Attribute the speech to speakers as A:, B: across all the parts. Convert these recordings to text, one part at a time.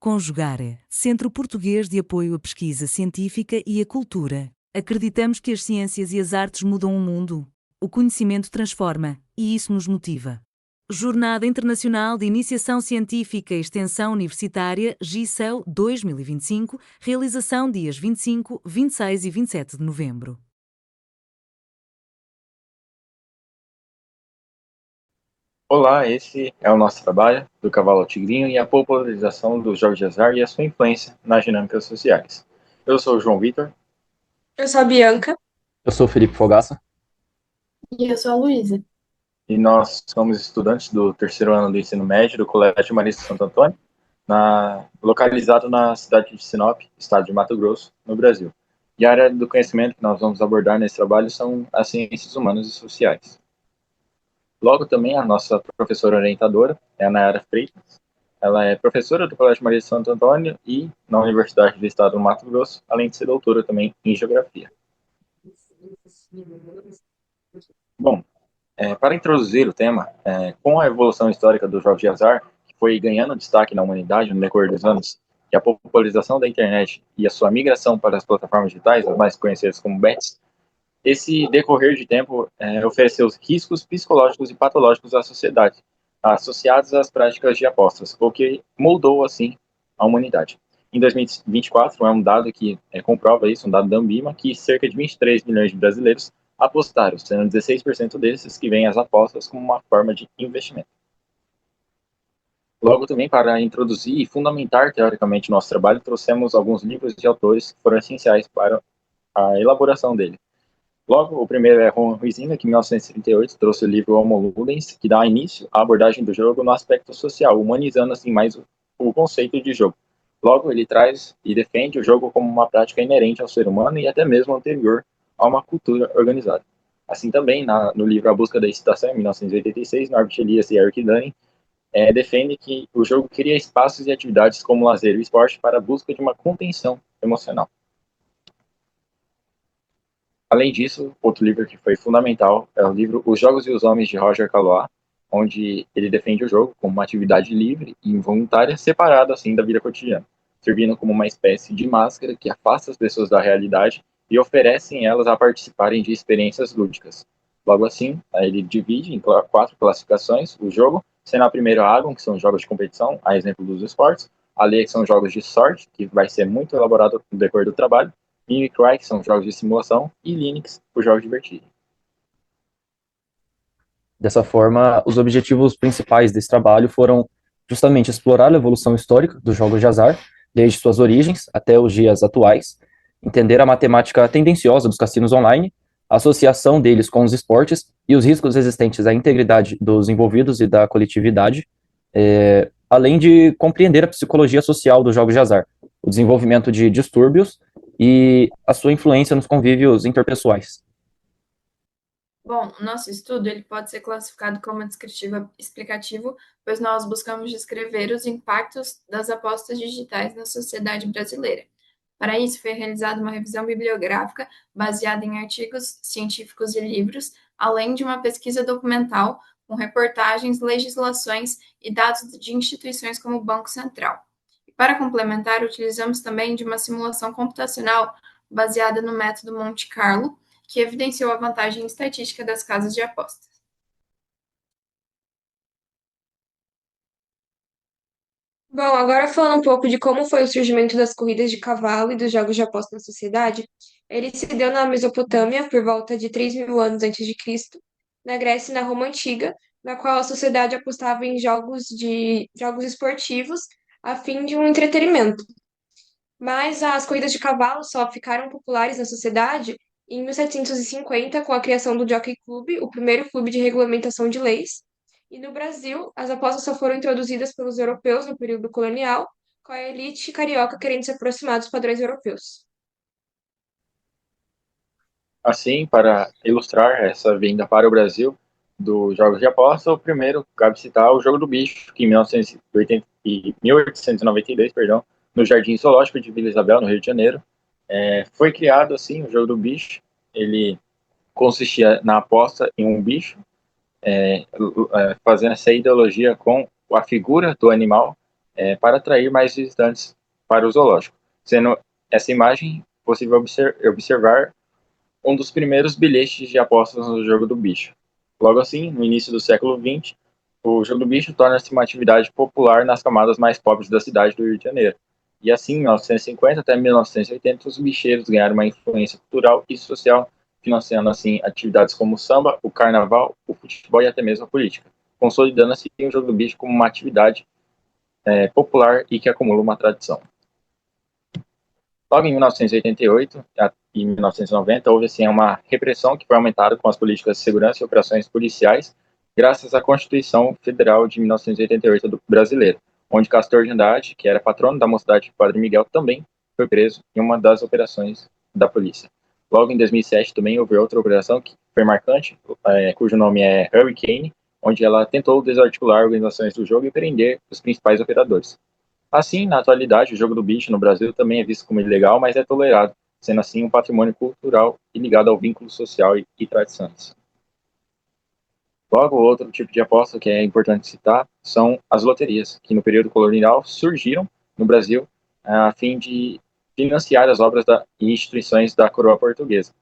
A: Conjugare, Centro Português de Apoio à Pesquisa Científica e à Cultura. Acreditamos que as ciências e as artes mudam o mundo. O conhecimento transforma, e isso nos motiva. Jornada Internacional de Iniciação Científica e Extensão Universitária, GICEU 2025, realização dias 25, 26 e 27 de novembro.
B: Olá, esse é o nosso trabalho do cavalo ao tigrinho e a popularização dos jogos de azar e a sua influência nas dinâmicas sociais. Eu sou o João Vitor.
C: Eu sou a Bianca.
D: Eu sou o Felipe Fogaça.
E: E eu sou a Luísa.
B: E nós somos estudantes do terceiro ano do ensino médio do Colégio Marista Santo Antônio, localizado na cidade de Sinop, estado de Mato Grosso, no Brasil. E a área do conhecimento que nós vamos abordar nesse trabalho são as ciências humanas e sociais. Logo também a nossa professora orientadora é a Nayara Freitas. Ela é professora do Colégio Marista Santo Antônio e na Universidade do Estado do Mato Grosso, além de ser doutora também em Geografia. Bom, para introduzir o tema, com a evolução histórica dos jogos de azar, que foi ganhando destaque na humanidade no decorrer dos anos, e a popularização da internet e a sua migração para as plataformas digitais, as mais conhecidas como bets, esse decorrer de tempo ofereceu riscos psicológicos e patológicos à sociedade, associados às práticas de apostas, o que moldou, assim, a humanidade. Em 2024, é um dado que comprova isso, um dado da Ambima, que cerca de 23 milhões de brasileiros apostaram, sendo 16% desses que veem as apostas como uma forma de investimento. Logo, também, para introduzir e fundamentar, teoricamente, nosso trabalho, trouxemos alguns livros de autores que foram essenciais para a elaboração dele. Logo, o primeiro é Ron Huizinga, que em 1938 trouxe o livro Homo Ludens, que dá início à abordagem do jogo no aspecto social, humanizando assim mais o conceito de jogo. Logo, ele traz e defende o jogo como uma prática inerente ao ser humano e até mesmo anterior a uma cultura organizada. Assim também, no livro A Busca da Excitação, em 1986, Norbert Elias e Eric Dunning defendem que o jogo cria espaços e atividades como lazer e esporte para a busca de uma contenção emocional. Além disso, outro livro que foi fundamental é o livro Os Jogos e os Homens, de Roger Caillois, onde ele defende o jogo como uma atividade livre e involuntária, separada assim da vida cotidiana, servindo como uma espécie de máscara que afasta as pessoas da realidade e oferecem elas a participarem de experiências lúdicas. Logo assim, ele divide em 4 classificações o jogo, sendo a primeira a Agon, que são jogos de competição, a exemplo dos esportes, a Lei, que são jogos de sorte, que vai ser muito elaborado no decorrer do trabalho, Mimicry, que são jogos de simulação, e Linux, os jogos divertidos.
D: Dessa forma, os objetivos principais desse trabalho foram justamente explorar a evolução histórica dos jogos de azar, desde suas origens até os dias atuais, entender a matemática tendenciosa dos cassinos online, a associação deles com os esportes e os riscos existentes à integridade dos envolvidos e da coletividade, além de compreender a psicologia social dos jogos de azar, o desenvolvimento de distúrbios e a sua influência nos convívios interpessoais.
E: Bom, o nosso estudo ele pode ser classificado como descritivo explicativo, pois nós buscamos descrever os impactos das apostas digitais na sociedade brasileira. Para isso, foi realizada uma revisão bibliográfica baseada em artigos científicos e livros, além de uma pesquisa documental com reportagens, legislações e dados de instituições como o Banco Central. E para complementar, utilizamos também de uma simulação computacional baseada no método Monte Carlo, que evidenciou a vantagem estatística das casas de apostas.
C: Bom, agora falando um pouco de como foi o surgimento das corridas de cavalo e dos jogos de aposta na sociedade, ele se deu na Mesopotâmia por volta de 3.000 anos antes de Cristo, na Grécia e na Roma Antiga, na qual a sociedade apostava em jogos esportivos a fim de um entretenimento. Mas as corridas de cavalo só ficaram populares na sociedade em 1750, com a criação do Jockey Club, o primeiro clube de regulamentação de leis. E no Brasil, as apostas só foram introduzidas pelos europeus no período colonial, com a elite carioca querendo se aproximar dos padrões europeus.
B: Assim, para ilustrar essa vinda para o Brasil dos jogos de aposta, o primeiro cabe citar o Jogo do Bicho, que em 1892, no Jardim Zoológico de Vila Isabel, no Rio de Janeiro, foi criado assim o Jogo do Bicho. Ele consistia na aposta em um bicho, fazendo essa ideologia com a figura do animal, para atrair mais visitantes para o zoológico, sendo essa imagem possível observar um dos primeiros bilhetes de apostas no jogo do bicho. Logo assim, no início do século XX, o jogo do bicho torna-se uma atividade popular nas camadas mais pobres da cidade do Rio de Janeiro. E assim, em 1950 até 1980, os bicheiros ganharam uma influência cultural e social, financiando assim atividades como o samba, o carnaval, o futebol e até mesmo a política, consolidando assim o jogo do bicho como uma atividade popular e que acumula uma tradição. Logo em 1988 e 1990, houve assim, uma repressão que foi aumentada com as políticas de segurança e operações policiais, graças à Constituição Federal de 1988 brasileira, onde Castor de Andrade, que era patrono da Mocidade de Padre Miguel, também foi preso em uma das operações da polícia. Logo em 2007 também houve outra operação que foi marcante, cujo nome é Hurricane, onde ela tentou desarticular organizações do jogo e prender os principais operadores. Assim, na atualidade, o jogo do bicho no Brasil também é visto como ilegal, mas é tolerado, sendo assim um patrimônio cultural e ligado ao vínculo social e tradições. Logo, outro tipo de aposta que é importante citar são as loterias, que no período colonial surgiram no Brasil a fim de financiar as obras e instituições da coroa portuguesa,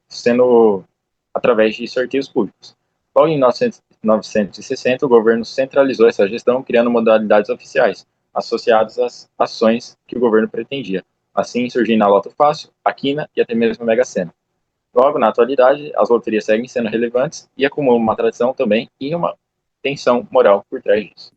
B: sendo através de sorteios públicos. Logo em 1960, o governo centralizou essa gestão, criando modalidades oficiais, associadas às ações que o governo pretendia, assim surgindo a Loto Fácil, a Quina e até mesmo a Mega Sena. Logo, na atualidade, as loterias seguem sendo relevantes e acumulam uma tradição também e uma tensão moral por trás disso.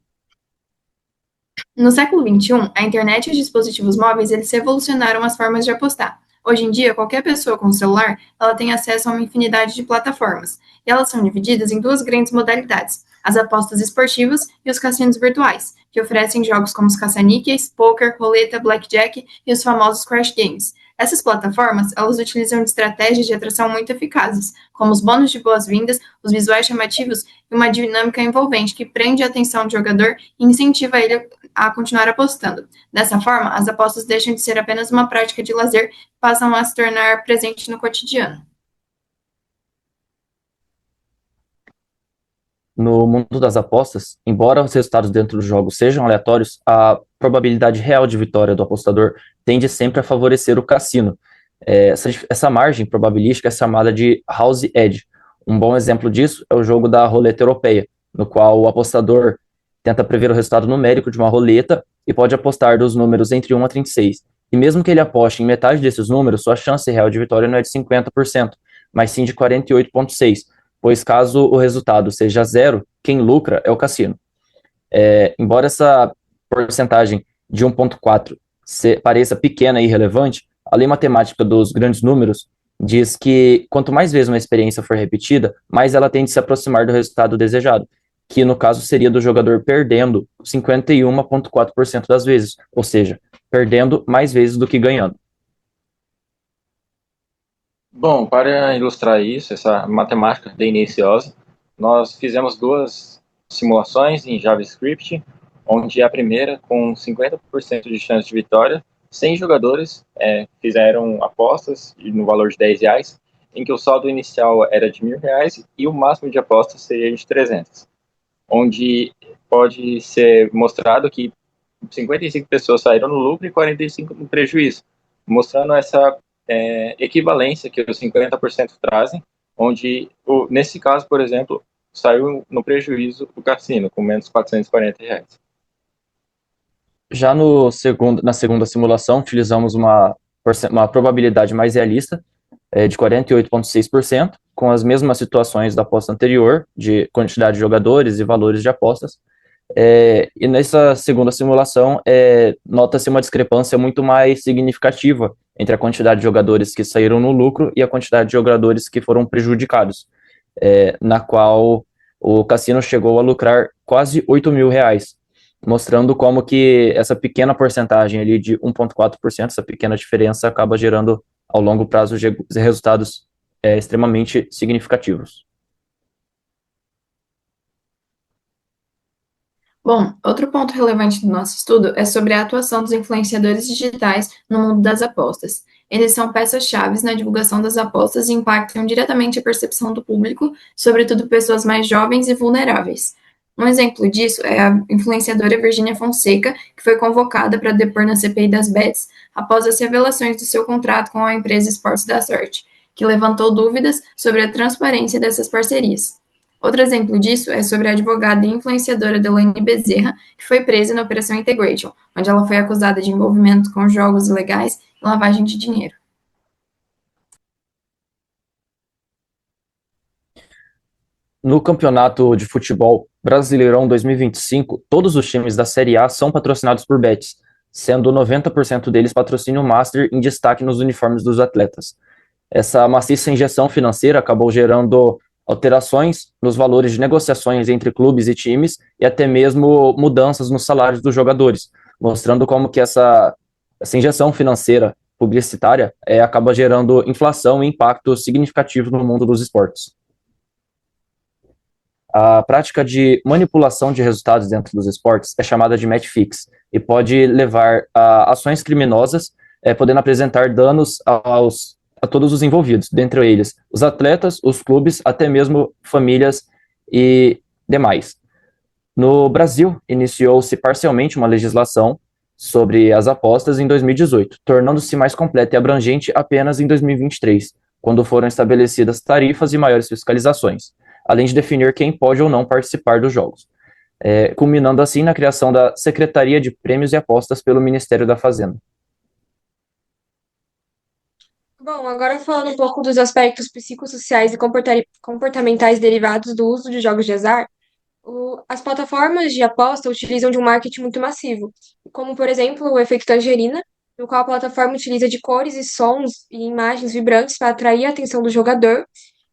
E: No século XXI, a internet e os dispositivos móveis eles revolucionaram as formas de apostar. Hoje em dia, qualquer pessoa com celular ela tem acesso a uma infinidade de plataformas, e elas são divididas em duas grandes modalidades, as apostas esportivas e os cassinos virtuais, que oferecem jogos como os caça-níqueis, poker, roleta, blackjack e os famosos crash games. Essas plataformas, elas utilizam de estratégias de atração muito eficazes, como os bônus de boas-vindas, os visuais chamativos e uma dinâmica envolvente que prende a atenção do jogador e incentiva ele a continuar apostando. Dessa forma, as apostas deixam de ser apenas uma prática de lazer e passam a se tornar presente no cotidiano.
D: No mundo das apostas, embora os resultados dentro do jogo sejam aleatórios, a probabilidade real de vitória do apostador tende sempre a favorecer o cassino. Essa margem probabilística é chamada de house edge. Um bom exemplo disso é o jogo da roleta europeia, no qual o apostador tenta prever o resultado numérico de uma roleta e pode apostar dos números entre 1 a 36. E mesmo que ele aposte em metade desses números, sua chance real de vitória não é de 50%, mas sim de 48,6%, pois caso o resultado seja zero, quem lucra é o cassino. Embora essa porcentagem de 1,4 pareça pequena e irrelevante, a lei matemática dos grandes números diz que quanto mais vezes uma experiência for repetida, mais ela tende a se aproximar do resultado desejado, que no caso seria do jogador perdendo 51,4% das vezes, ou seja, perdendo mais vezes do que ganhando.
B: Bom, para ilustrar isso, essa matemática deliciosa, nós fizemos duas simulações em JavaScript, onde a primeira, com 50% de chance de vitória, 100 jogadores fizeram apostas no valor de R$10, em que o saldo inicial era de R$1.000 e o máximo de apostas seria de 300, onde pode ser mostrado que 55 pessoas saíram no lucro e 45 no prejuízo, mostrando essa equivalência que os 50% trazem, onde, nesse caso, por exemplo, saiu no prejuízo o cassino, com menos R$440.
D: Já na segunda simulação, utilizamos uma probabilidade mais realista, de 48,6%, com as mesmas situações da aposta anterior, de quantidade de jogadores e valores de apostas. E nessa segunda simulação, nota-se uma discrepância muito mais significativa entre a quantidade de jogadores que saíram no lucro e a quantidade de jogadores que foram prejudicados, na qual o cassino chegou a lucrar quase R$8.000, mostrando como que essa pequena porcentagem ali de 1,4%, essa pequena diferença acaba gerando ao longo prazo resultados extremamente significativos.
E: Bom, outro ponto relevante do nosso estudo é sobre a atuação dos influenciadores digitais no mundo das apostas. Eles são peças-chave na divulgação das apostas e impactam diretamente a percepção do público, sobretudo pessoas mais jovens e vulneráveis. Um exemplo disso é a influenciadora Virgínia Fonseca, que foi convocada para depor na CPI das bets após as revelações do seu contrato com a empresa Esportes da Sorte, que levantou dúvidas sobre a transparência dessas parcerias. Outro exemplo disso é sobre a advogada e influenciadora Delaney Bezerra, que foi presa na Operação Integration, onde ela foi acusada de envolvimento com jogos ilegais e lavagem de dinheiro.
D: No campeonato de futebol Brasileirão 2025, todos os times da Série A são patrocinados por bets, sendo 90% deles patrocínio master em destaque nos uniformes dos atletas. Essa maciça injeção financeira acabou gerando alterações nos valores de negociações entre clubes e times e até mesmo mudanças nos salários dos jogadores, mostrando como que essa injeção financeira publicitária acaba gerando inflação e impacto significativo no mundo dos esportes. A prática de manipulação de resultados dentro dos esportes é chamada de match fix e pode levar a ações criminosas, podendo apresentar danos a todos os envolvidos, dentre eles os atletas, os clubes, até mesmo famílias e demais. No Brasil, iniciou-se parcialmente uma legislação sobre as apostas em 2018, tornando-se mais completa e abrangente apenas em 2023, quando foram estabelecidas tarifas e maiores fiscalizações, além de definir quem pode ou não participar dos jogos, culminando assim na criação da Secretaria de Prêmios e Apostas pelo Ministério da Fazenda.
C: Bom, agora falando um pouco dos aspectos psicossociais e comportamentais derivados do uso de jogos de azar, as plataformas de aposta utilizam de um marketing muito massivo, como, por exemplo, o efeito tangerina, no qual a plataforma utiliza de cores e sons e imagens vibrantes para atrair a atenção do jogador,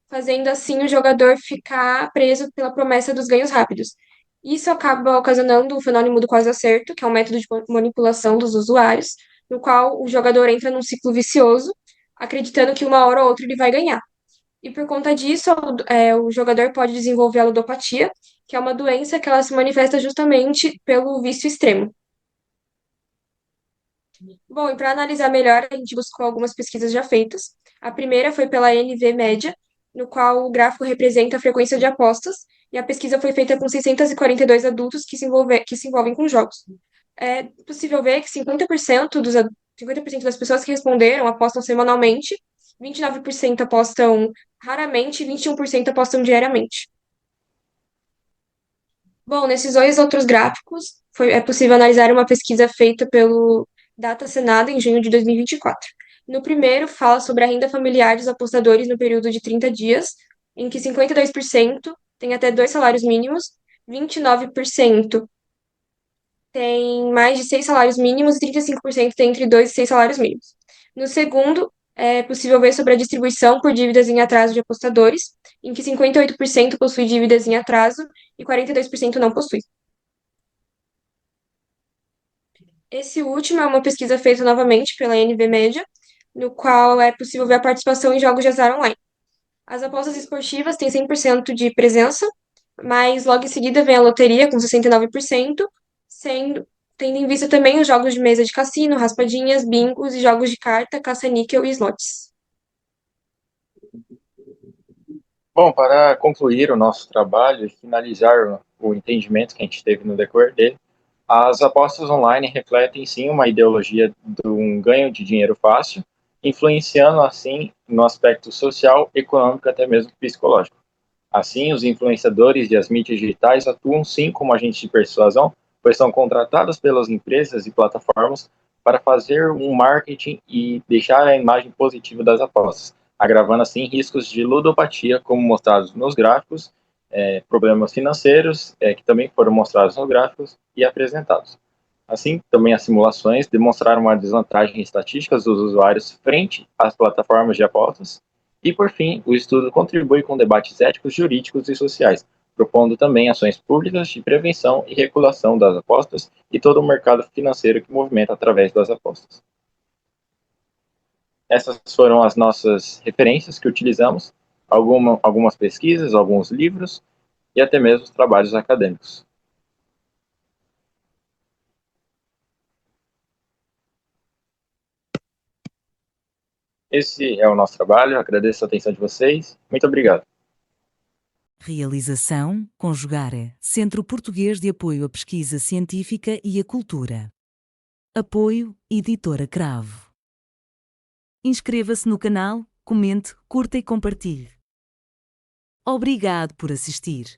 C: fazendo assim o jogador ficar preso pela promessa dos ganhos rápidos. Isso acaba ocasionando o fenômeno do quase acerto, que é um método de manipulação dos usuários, no qual o jogador entra num ciclo vicioso, acreditando que uma hora ou outra ele vai ganhar. E por conta disso, o jogador pode desenvolver a ludopatia, que é uma doença que ela se manifesta justamente pelo vício extremo. Bom, e para analisar melhor, a gente buscou algumas pesquisas já feitas. A primeira foi pela NV-Média, no qual o gráfico representa a frequência de apostas, e a pesquisa foi feita com 642 adultos que se envolvem com jogos. É possível ver que 50% das pessoas que responderam apostam semanalmente, 29% apostam raramente e 21% apostam diariamente. Bom, nesses dois outros gráficos, é possível analisar uma pesquisa feita pelo Data Senado em junho de 2024. No primeiro, fala sobre a renda familiar dos apostadores no período de 30 dias, em que 52% tem até dois salários mínimos, 29% tem mais de seis salários mínimos e 35% tem entre dois e seis salários mínimos. No segundo, é possível ver sobre a distribuição por dívidas em atraso de apostadores, em que 58% possui dívidas em atraso e 42% não possui. Esse último é uma pesquisa feita novamente pela NV-Média, no qual é possível ver a participação em jogos de azar online. As apostas esportivas têm 100% de presença, mas logo em seguida vem a loteria com 69%, tendo em vista também os jogos de mesa de cassino, raspadinhas, bingos e jogos de carta, caça-níquel e slots.
B: Bom, para concluir o nosso trabalho e finalizar o entendimento que a gente teve no decorrer dele, as apostas online refletem sim uma ideologia de um ganho de dinheiro fácil, influenciando assim no aspecto social, econômico e até mesmo psicológico. Assim, os influenciadores e as mídias digitais atuam sim como agentes de persuasão, pois são contratados pelas empresas e plataformas para fazer um marketing e deixar a imagem positiva das apostas, agravando assim riscos de ludopatia, como mostrados nos gráficos, problemas financeiros, que também foram mostrados nos gráficos e apresentados. Assim, também as simulações demonstraram uma desvantagem estatística dos usuários frente às plataformas de apostas. E, por fim, o estudo contribui com debates éticos, jurídicos e sociais, propondo também ações públicas de prevenção e regulação das apostas e todo o mercado financeiro que movimenta através das apostas. Essas foram as nossas referências que utilizamos, algumas pesquisas, alguns livros e até mesmo trabalhos acadêmicos. Esse é o nosso trabalho, agradeço a atenção de vocês, muito obrigado.
A: Realização, Conjugare, Centro Português de Apoio à Pesquisa Científica e à Cultura. Apoio, Editora Cravo. Inscreva-se no canal, comente, curta e compartilhe. Obrigado por assistir.